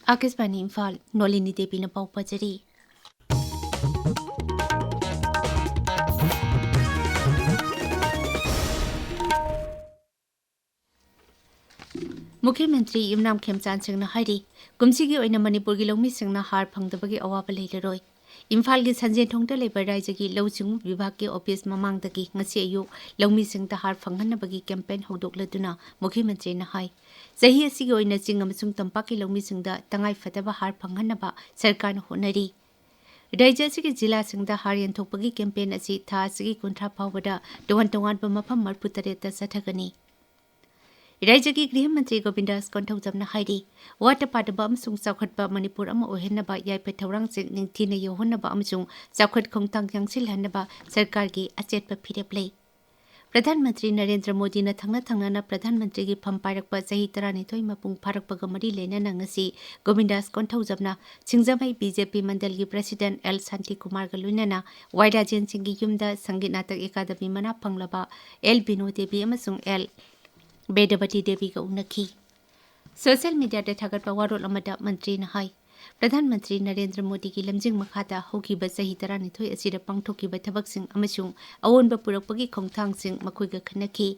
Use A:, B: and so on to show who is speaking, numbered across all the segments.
A: आकाशवाणी इम्फाल नोलिनी देवी पाउ पजरी मुख्यमंत्री युमनाम खेमचान सिंहना हाइरी कुमसीगी ओइना मणिपुर की लौमी सिंहना हार फंगदबगी अवाब लेररोय इम्फाल की संजेन थोंगदा लेबर राज्य लौचिंग विभाग के ऑफिस ममांगदगी ngasi ayu लौमी सिंहदा हार फंगहनबगी कैंपेन हौदोकलदुना मुख्यमंत्री ना हाई सही असि ओइना चिंग अमसुंग तंपा की लौमी सिंहदा तंगाई फतबा हार फंगहनबा सरकार न होनरी राज्य की जिला सिंहदा हार यंथोकपगी कैंपेन असि था असि कुंथ्रा फावबदा तोंगन तोंगन मफम मरफु तरेता सथगनी राज्य की गृह मंत्री गोविंदास कोंथौजमना हाइरी वाट पाटबा अमसुंग चौखटबा मणिपुर अमा ओहेनबा याइपे थौरांग निंगथीना योहनबा अमसुंग चौखट खोंतांग यांसिलहनबा सरकार की अचेतपा फिरेप लई प्रधानमंत्री नरेंद्र मोदी न थंगना थंगना प्रधानमंत्री की फम पारकपा सही 12 मपुंग फारकपगा मरी लेना ngasi गोविंदास कोंथौजमना सिंगजमई बीजेपी मंडल की प्रेसिडेंट एल शांति कुमार गलुइना वाइराजेन सिंह की युमदा संगीत नाटक अकादमी मना फंगलबा एल बिनो देवी अमसुंग एल बेदवती देवी का उनकी सोशल मीडिया थागत वारोल मंत्री हाई प्रधानमंत्री नरेंद्र मोदी की लमजिंग मखादा होगी सही 12 असिदा पांगथोकी थबकसिंग अमसुंग अवोनब पुरकपगी खोंथांगसिंग मखोइगा खनकी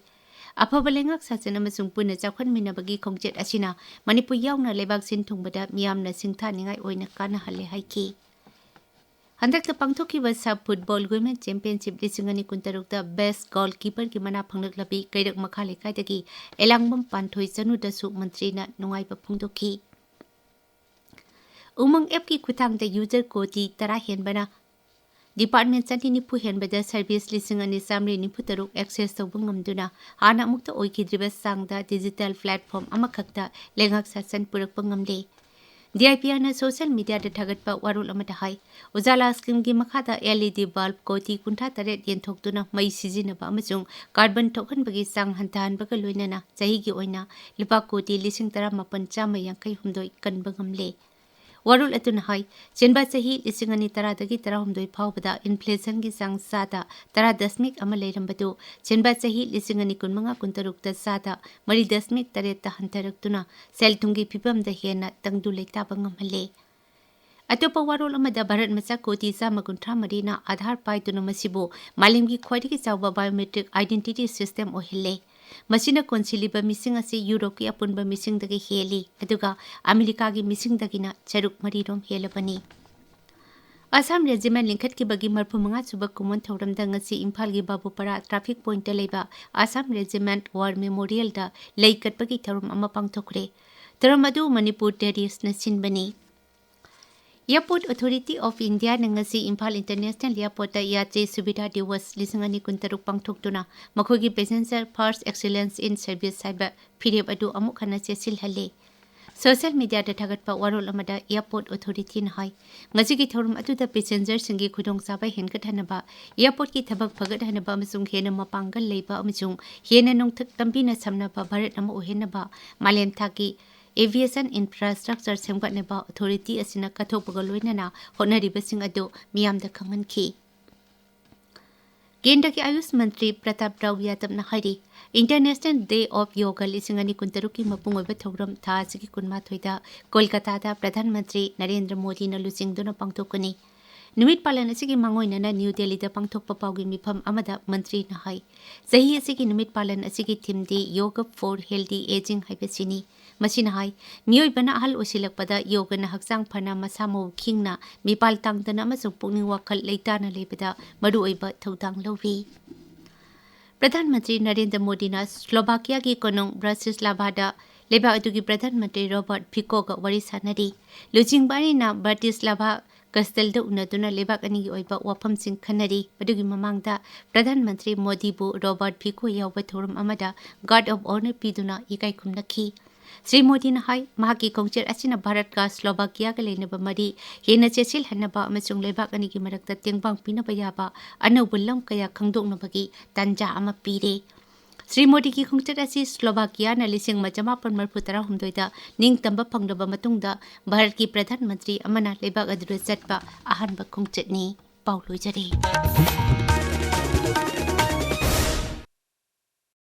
A: अफब लेंगक साचन अमसुंग पुन चाखनमिनबगी खोंचेत असिना मणिपुर यावना लेबाक सिन थुंगबदा मियामना सिंथानिंगाई ओइना कानहले हाइकी हंदक पांगथोकी सब football women championship 2016 best goalkeeper की मना फंगलबी कैरक मखा लेखाइदगी एलांगबम पांथोई चनुदसु मंत्रीना नुंगाइबा फोंदोकी उमंग एप की खुथांगदा यूजर कोटी 10 हेनबना डिपार्टमेंट 94 हेनबदा सर्विस 1993 एक्सेस तौब ngamduna हाना मुक्त ओइकिद्रिबा सांगदा डिजिटल प्लेटफॉर्म अमखक्ता लेंगक सासन पुरकपा ngamle DIPR ने सोशल मीडिया थागत वारोल हाई उजाला स्कीम की मखादा LED बल्ब कोटी 53 येंथोक्तुना मई सिजिनबा कार्बन थोखनबगी सांग हंथाहनबगा लोइनना चाहीगी ओइना लुपा कोटी 19,950 कनबा ngamle वारोल अतुना हाई चेनबा चाही 2010 फावबदा इन्फ्लेशन की सांग सादा 10 अमा लेरंबदु चेनबा चाही 2015 सादा 3.8 हंथरक्तुना सेल थुंगी फिबमदा हेना तंगदु लेताबा ngamhale अतोपा वारोल भारत मचा कोटी 153 आधार पाइदुना मसिबो मालेमगी ख्वाइदगी चावबा बायोमेट्रिक आइडेंटिटी सिस्टम ओहिले मसिना कोनसिलिबा मिसिंग असे यूरोप की अपुनबा मिसिंग दगे हेली अदुगा अमेरिका की मिसिंग दगिना चरुक मरीरोम हेलबनी असम रेजिमेंट लिंखट की बगी मरफुमंगा सुबा कुमन थौरमदा ngasi इम्फाल की बाबूपरा ट्रैफिक पॉइंट लेबा असम रेजिमेंट वार मेमोरियल दा लेकटपगी थौरम अमा पांगथोखरे थौरम अदु मणिपुर टेरिस न सिनबनी एयरपोर्ट अथॉरिटी ऑफ इंडिया नंगसी इम्फाल इंटरनेशनल एयरपोर्ट यात्री सुविधा दिवस 2023 पांगथोक्तुना मखोगी passenger first excellence in service साइबा फिरेब अदु अमुक हना चेसिलहले सोशल मीडिया थागत वारोल एयरपोर्ट अथॉरिटी हाई ngasi की थौरम अदुदा पैसेंजर सिंगी खुदोंचाबा हेनगथनबा एयरपोर्ट की थबक फगदहनबा अमसुंग हेना मपांगल लेबा अमसुंग हेना नोंथक तंबिना समनबा भारत अमा ओहेनबा मालेम थाकी एविएशन इंफ्रास्ट्रक्चर सेमगटनेबा अथॉरिटी असिना कथोपगा लोइनना होनरिबसिंग अदु मियामदा खंगनखी केंद्र के आयुष मंत्री प्रताप राव यादवना हाइरी इंटरनेशनल डे ऑफ योगा 2023 की मपुंग थौरम था 19 कोलकाता प्रधानमंत्री नरेंद्र मोदी न लुचिंगदुना पांगथोकनी नुमित पालन असिगी मांगोइनना न्यू दिल्ली दा पांगथोकपा पाउगी मिफम अमदा मंत्री न हाई सही असिगी नुमित पालन असिगी theme the yoga for healthy ageing हाइबसिनी मसिना हाई मियोइबना अहल ओसिलकपदा योगना हक्चांग फना मसामो खिंगना मिपाल तांगदना अमसुंग पुक्निंग वाखल लेताना लेबदा मरुओइबा थौदांग लौवी प्रधानमंत्री नरेंद्र मोदी ने स्लोवाकिया की कोनोंग ब्राटिस्लावादा लेबा अदुगी प्रधानमंत्री रॉबर्ट फिकोगा वरी सानरी लुचिंगबानी ना ब्राटिस्लावा कस्टल उनदुना लेबाक अनी ओइबा वाफमसिंग खनरी अदुगी ममांगदा प्रधानमंत्री मोदी बु रॉबर्ट फिको यावबा थौरम अमदा गार्ड ऑफ ऑनर पीदुना इकाई खुमनखी श्री मोदी ने हाई महाकी खोंचेर असिना भारत का स्लोवाकिया का लेनबा मरी हेना चेसिल हनबा अमसुंग लेबाक अनी की मरक्ता तेंगबांग पिनबा याबा अनौब लम कया खंगदोंनबगी तंजा अमा पीरे श्री मोदी की खोंचेर असि स्लोवाकिया न 1940 निंगतंबा फंगदबा मतुंगदा भारत की प्रधानमंत्री अमना लेबाक अदुर चटपा अहानबा खोंचेतनी पाउलोइजरे।